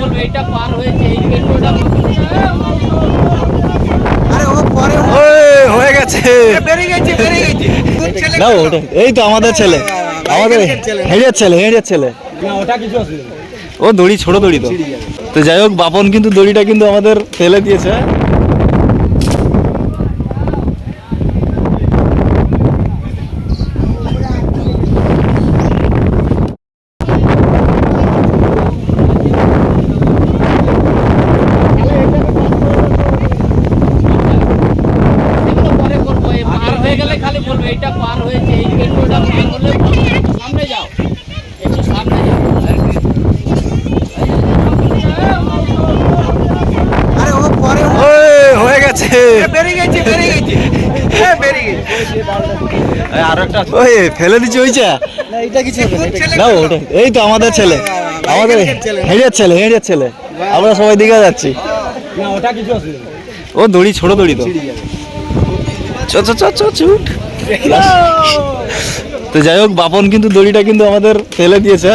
বলবে এটা পার হয়েছে এই পেট্রোলটা হয়ে গেছে বেরিয়ে গেছে না ওটা এই তো আমাদের ছেলে আমাদের হেঁড়ের ছেলে ওটা কিছু অসুবিধা নেই। ও দড়ি ছোট দড়ি তো তো যাই হোক বাপন কিন্তু দড়িটা কিন্তু আমাদের ফেলে দিয়েছে এগুলো পরে করবো এই পার হয়ে গেলে খালি বলবে এটা পার হয়েছে এই পেট্রোলটা পার হলে সামনে যাও একটু সামনে যাও হয়ে গেছে বেরিয়ে গেছে বেরিয়ে গেছে আর একটা ওই ফেলে দিচ্ছে ওইটা না এটা কিছু হবে না, না ওটা এই তো আমাদের ছেলে আমাদের হেঁড়ের ছেলে আমরা সবাই দিঘা যাচ্ছি না ওটা কিছু অসুবিধা নেই। ও দড়ি ছোট দড়ি তো চুট তো যাই হোক বাপন কিন্তু দড়িটা কিন্তু আমাদের ফেলে দিয়েছে